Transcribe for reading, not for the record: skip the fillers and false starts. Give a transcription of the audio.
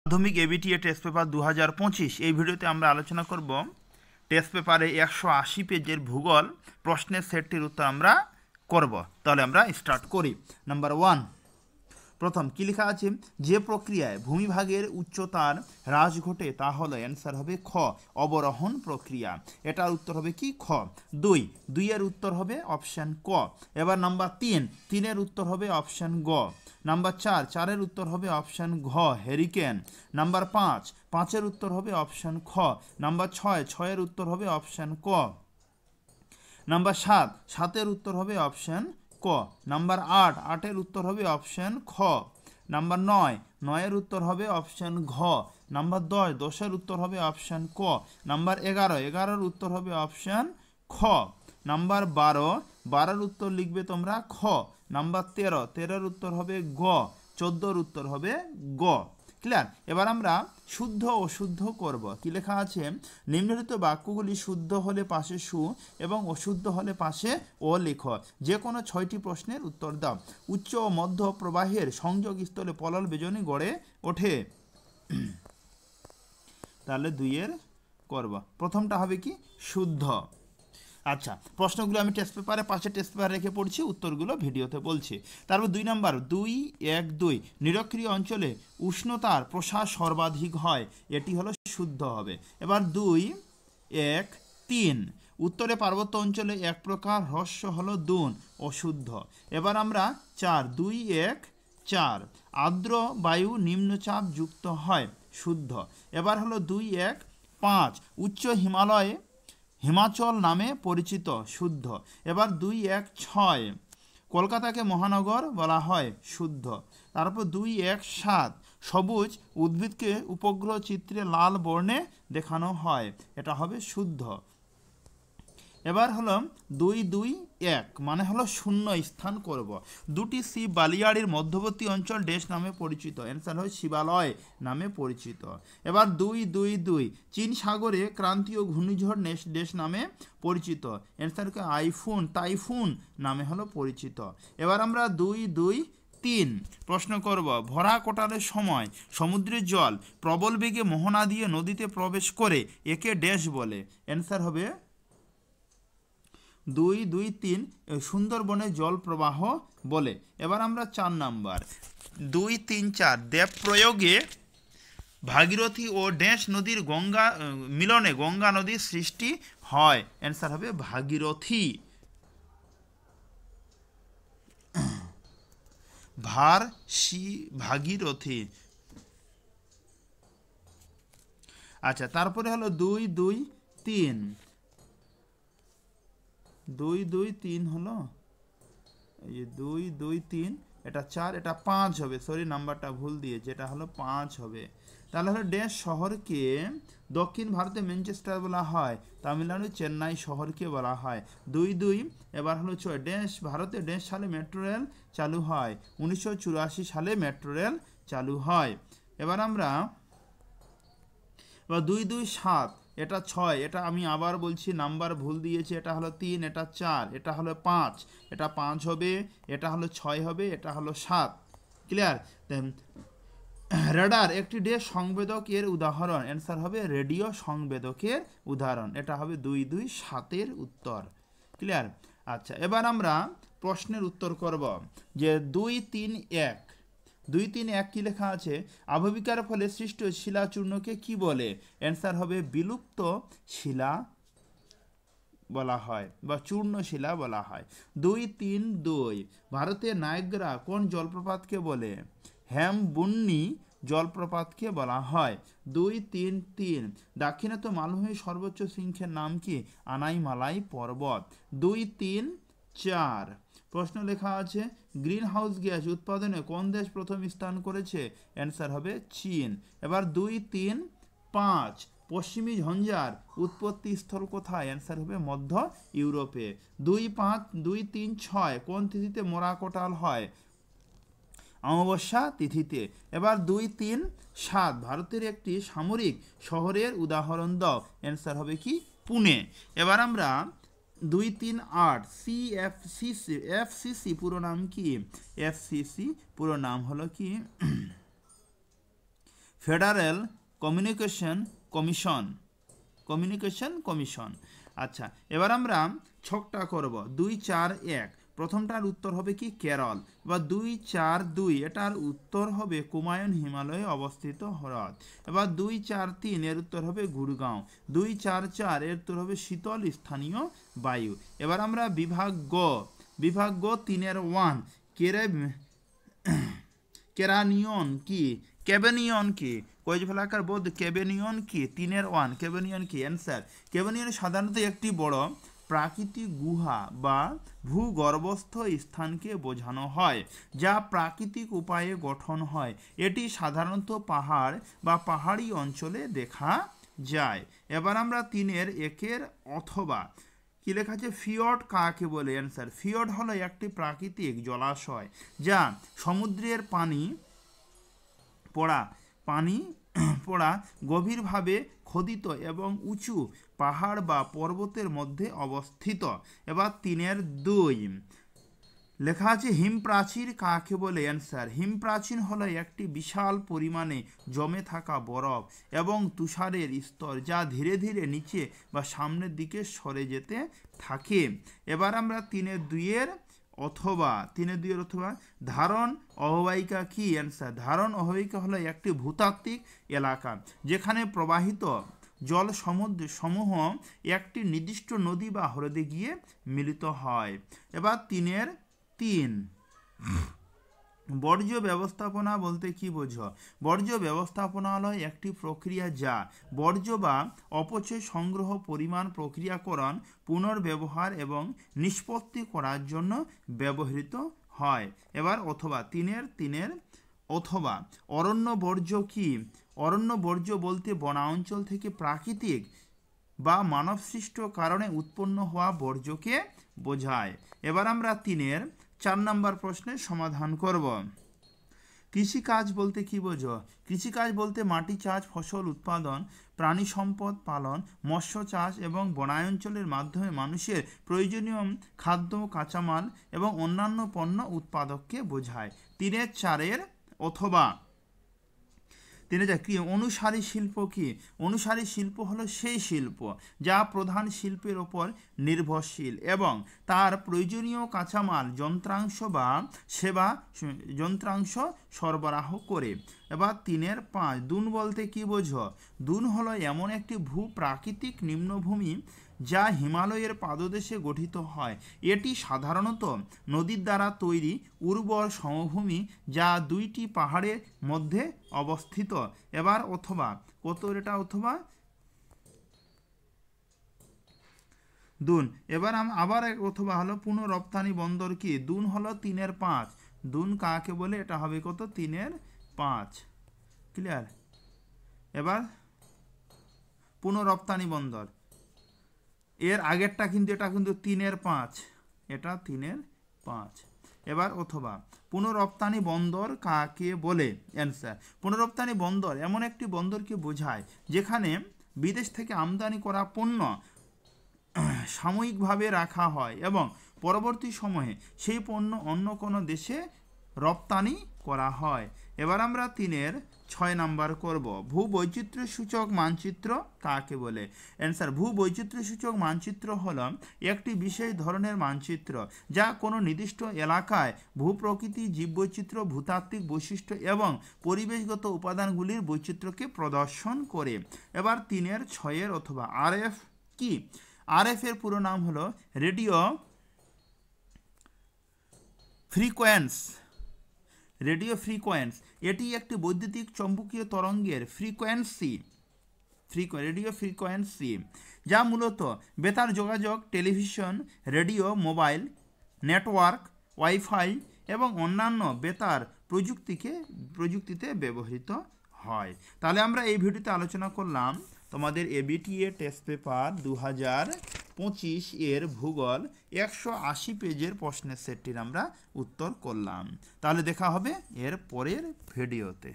মাধ্যমিক ABTA test paper 2025 এই ভিডিওতে আমরা আলোচনা করব টেস্ট পেপারে 180 পেজের ভূগোল প্রশ্নের সেটটির উত্তর আমরা করব। তাহলে আমরা স্টার্ট করি। নাম্বার 1, প্রথম কি লেখা আছে? যে প্রক্রিয়ায় ভূমিভাগের উচ্চতার হ্রাস ঘটে তা হলো, অ্যান্সার হবে খ, অবরোহণ প্রক্রিয়া। এটার উত্তর হবে কি? খ। 2 এর উত্তর হবে অপশান ক। এবার নাম্বার 3 এর উত্তর হবে অপশান গ। নাম্বার 4 এর উত্তর হবে অপশান ঘ, হ্যারিকেন। নাম্বার 5 এর উত্তর হবে অপশান খ। নাম্বার 6 এর উত্তর হবে অপশান ক। নাম্বার 7 এর উত্তর হবে অপশান ক। নাম্বার 8 এর উত্তর হবে অপশান খ। নাম্বার 9 এর উত্তর হবে অপশান ঘ। নাম্বার 10 এর উত্তর হবে অপশান ক। নাম্বার 11 এর উত্তর হবে অপশান খ। নাম্বার 12 এর উত্তর লিখবে তোমরা খ। নাম্বার 13 এর উত্তর হবে গ। 14 এর উত্তর হবে গ। ক্লিয়ার? এবার আমরা শুদ্ধ অশুদ্ধ করব। কি লেখা আছে? নিম্নলিখিত বাক্যগুলি শুদ্ধ হলে পাশে সু এবং অশুদ্ধ হলে পাশে ও লেখো। যে কোনো 6টি প্রশ্নের উত্তর দাও। উচ্চ ও মধ্য প্রবাহের সংযোগ স্থলে পলল বেজনী গড়ে ওঠে। তাহলে 2 এর করব। প্রথমটা হবে কি? শুদ্ধ। আচ্ছা, প্রশ্নগুলো আমি টেস্ট পেপারে পাশে টেস্ট পেপার রেখে পড়ছি, উত্তরগুলো ভিডিওতে বলছি। তারপর 2 নাম্বার 2-1-2 নিরক্ষীয় অঞ্চলে উষ্ণতার প্রসার সর্বাধিক হয়, এটি হলো শুদ্ধ হবে। এবার 2-1-3 উত্তরে পার্বত্য অঞ্চলে এক প্রকার হ্রস্ব হলো দুন, অশুদ্ধ। এবার আমরা 2-1-4 আর্দ্র বায়ু নিম্নচাপ যুক্ত হয়, শুদ্ধ। এবার হলো 2-1-5 উচ্চ হিমালয়ে হিমাচল নামে পরিচিত, শুদ্ধ। এবার 2-1-6 কলকাতাকে মহানগর বলা হয়, শুদ্ধ। তারপর 2-1-7 সবুজ উদ্ভিদকে উপগ্রহ চিত্রে লাল বর্ণে দেখানো হয়, এটা হবে শুদ্ধ। এবার হলো 2-2-1 মানে হলো শূন্য স্থান করব। দুটি শিব বালিয়াড়ির মধ্যবর্তী অঞ্চল ডেশ নামে পরিচিত, অ্যান্সার হয় শিবালয় নামে পরিচিত। এবার 2-2-2 চীন সাগরে ক্রান্তীয় ঘূর্ণিঝড় ডেশ নামে পরিচিত, অ্যান্সার টাইফুন নামে হলো পরিচিত। এবার আমরা 2-2-3 প্রশ্ন করব। ভরা কোটালের সময় সমুদ্রের জল প্রবল বেগে মোহনা দিয়ে নদীতে প্রবেশ করে একে ড্যাশ বলে, অ্যান্সার হবে 2-2-3 সুন্দরবনে জল প্রবাহ বলে। এবার আমরা 4 নাম্বার 2-3-4 দেব প্রয়োগে ভাগীরথী ও ড্যাশ নদীর গঙ্গা মিলনে গঙ্গা নদীর সৃষ্টি হয়, অ্যান্সার হবে ভাগীরথী। ভাগীরথী। আচ্ছা, তারপরে হলো 2-2-3 2-2-3 হলো এই যে 2-2-3 এটা 4 এটা 5 হবে, সরি নাম্বারটা ভুল দিয়েছে, এটা হলো 5 হবে। তাহলে হলো ড্যাশ শহরকে দক্ষিণ ভারতে ম্যানচেস্টার বলা হয়, তামিলনাড়ু চেন্নাই শহরকে বলা হয়। 2-2 এবার হলো 6 ড্যাশ ভারতে ড্যাশ সালে মেট্রো রেল চালু হয়, 1984 সালে মেট্রো রেল চালু হয়। এবার আমরা 2-2-7 এটা 6, এটা আমি আবার বলছি নাম্বার ভুল দিয়েছি, এটা হলো 3, এটা 4, এটা হলো 5, এটা 5 হবে, এটা হলো 6 হবে, এটা হলো 7। ক্লিয়ার? রাডার একটি ড্যাশ সংবেদক এর উদাহরণ, অ্যান্সার হবে রেডিও সংবেদকের উদাহরণ, এটা হবে 2-2-7 এর উত্তর। ক্লিয়ার? আচ্ছা, এবার আমরা প্রশ্নের উত্তর করব যে 2-3-1 2-3-1 কি লেখা আছে? আবহবিকার ফলে সৃষ্ট শিলাচূর্ণকে কি বলে, অ্যান্সার হবে বিলুপ্ত শিলা বলা হয় বা চূর্ণ শিলা বলা হয়। 2-3-2 ভারতের নায়াগ্রা কোন জলপ্রপাতকে বলে, হেমবুন্নি জলপ্রপাতকে বলা হয়। 2-3-3 দাক্ষিণাত্য মালভূমির সর্বোচ্চ শৃঙ্গের নাম কি, আনাইমালাই পর্বত। 2-3-4 প্রশ্ন লেখা আছে গ্রিন হাউস গ্যাস উৎপাদনে কোন দেশ প্রথম স্থান করেছে, অ্যান্সার হবে চীন। এবার 2-3-5 পশ্চিমী ঝঞ্ঝার উৎপত্তি স্থল কোথায়, অ্যান্সার হবে মধ্য ইউরোপে। 2-3-6 কোন তিথিতে মোরা কোটাল হয়, অমাবস্যা তিথিতে। এবার 2-3-7 ভারতের একটি সামরিক শহরের উদাহরণ দাও, অ্যান্সার হবে কি পুনে। এবার আমরা 2-3-8 এফসিসি পুরো নাম কি, এফসিসি পুরো নাম হলো কি ফেডারেল কমিউনিকেশন কমিশন। আচ্ছা, এবার আমরা ছকটা করব 2, 4, 1। প্রথমটার উত্তর হবে কি কেরল, বা 2, 4, 2 এটার উত্তর হবে কুমায়ুন হিমালয়ে অবস্থিত হ্রদ। এবার 2, 4, 3 এর উত্তর হবে গুড়গাঁও। 2, 4, 4 এর উত্তর হবে শীতল স্থানীয় বায়ু। এবার আমরা বিভাগ গ 3 এর 1 কেরানিয়ন কি কেবেনিয়ন কি কয়েজ ফেলাকার বোধ কেবেনিয়ন কি 3 এর 1 কেবেনিয়ন কি অ্যান্সার। কেবেনিয়ন সাধারণত একটি বড় প্রাকৃতিক গুহা বা ভূগর্ভস্থ স্থানকে বোঝানো হয়, যা প্রাকৃতিক উপায়ে গঠন হয়। এটি সাধারণত পাহাড় বা পাহাড়ি অঞ্চলে দেখা যায়। এবার আমরা 3 এর 1 এর অথবা কি লেখা আছে ফিয়র্ড কাকে বলে অ্যান্সার। ফিয়র্ড হলো একটি প্রাকৃতিক জলাশয় যা সমুদ্রের পানি পড়া গভীরভাবে খোদিত এবং উঁচু পাহাড় বা পর্বতের মধ্যে অবস্থিত। এবার 3 এর 2 লেখা আছে হিমপ্রাচীর কাকে বলে অ্যান্সার। হিমপ্রাচীর হলো একটি বিশাল পরিমাণে জমে থাকা বরফ এবং তুষারের স্তর যা ধীরে ধীরে নিচে বা সামনের দিকে সরে যেতে থাকে। এবার আমরা 3 এর 2 এর অথবা ধারণ অববাহিকা কি অ্যান্সার। ধারণ অববাহিকা হলো একটি ভূতাত্ত্বিক এলাকা যেখানে প্রবাহিত জল সমূহ একটি নির্দিষ্ট নদী বা হ্রদে গিয়ে মিলিত হয়। এবার 3 এর 3 বর্জ্য ব্যবস্থাপনা বলতে কি বোঝো। বর্জ্য ব্যবস্থাপনা হলো একটি প্রক্রিয়া যা বর্জ্য বা অপচয় সংগ্রহ, পরিমাণ, প্রক্রিয়াকরণ, পুনর্ব্যবহার এবং নিষ্পত্তি করার জন্য ব্যবহৃত হয়। এবার অথবা 3 এর অথবা অরণ্য বর্জ্য কি। অরণ্য বর্জ্য বলতে বনাঞ্চল থেকে প্রাকৃতিক বা মানবসৃষ্ট কারণে উৎপন্ন হওয়া বর্জ্যকে বোঝায়। এবার আমরা 3 এর 4 নম্বর প্রশ্নের সমাধান করব। কৃষিকাজ বলতে কি বোঝো। কৃষিকাজ বলতে মাটি চাষ, ফসল উৎপাদন, প্রাণী সম্পদ পালন, মৎস্য চাষ এবং বনাঞ্চলের মাধ্যমে মানুষের প্রয়োজনীয় খাদ্য, কাঁচামাল এবং অন্যান্য পণ্য উৎপাদককে বোঝায়। 3 এর 4 এর অথবা 3 কি অনুসারী শিল্প কি। অনুসারী শিল্প হলো সেই শিল্প যা প্রধান শিল্পের ওপর নির্ভরশীল এবং তার প্রয়োজনীয় কাঁচামাল, যন্ত্রাংশ সরবরাহ করে। এবার 3 এর 5 দুন বলতে কি বোঝো। দুন হলো এমন একটি ভূপ্রাকৃতিক নিম্নভূমি যা হিমালয়ের পাদদেশে গঠিত হয়। এটি সাধারণত নদীর দ্বারা তৈরি উর্বর সমভূমি যা 2টি পাহাড়ের মধ্যে অবস্থিত। এবার অথবা অথবা দুন। এবার আবার এক অথবা হলো পুনঃরপ্তানি বন্দর কি। দুন হলো 3 এর 5 দুন কাকে বলে, এটা হবে কত 3 এর 5 ক্লিয়ার। এবার পুনঃরপ্তানি বন্দর এর আগেরটা কিন্তু এটা কিন্তু 3 এর 5 এটা 3 এর 5। এবার অথবা পুনঃরপ্তানি বন্দর কাকে বলে অ্যান্সার। পুনঃরপ্তানি বন্দর এমন একটি বন্দরকে বোঝায় যেখানে বিদেশ থেকে আমদানি করা পণ্য সাময়িকভাবে রাখা হয় এবং পরবর্তী সময়ে সেই পণ্য অন্য কোনো দেশে রপ্তানি করা হয়। এবার আমরা 3 এর 6 নাম্বার করব। ভূবৈচিত্র্য সূচক মানচিত্র কাকে বলে অ্যান্সার। ভূবৈচিত্র্য সূচক মানচিত্র হলো একটি বিশেষ ধরনের মানচিত্র যা কোনো নির্দিষ্ট এলাকায় ভূপ্রকৃতি, জীববৈচিত্র্য, ভূতাত্ত্বিক বৈশিষ্ট্য এবং পরিবেশগত উপাদানগুলির বৈচিত্র্যকে প্রদর্শন করে। এবার 3 এর 6 এর অথবা আরএফ কি। আরএফ এর পুরো নাম হলো রেডিও ফ্রিকোয়েন্স। এটি একটি বৈদ্যুতিক চৌম্বকীয় তরঙ্গের রেডিও ফ্রিকোয়েন্সি যা মূলত বেতার যোগাযোগ, television, radio, mobile network, wifi এবং অন্যান্য বেতার প্রযুক্তিতে ব্যবহৃত হয়। তাহলে আমরা এই ভিডিওতে আলোচনা করলাম তোমাদের এবিটিএ টেস্ট পেপার 2025 এর ভূগোল 180 পেজের প্রশ্নের সেটটির আমরা উত্তর করলাম। তাহলে দেখা হবে এর পরের ভিডিওতে।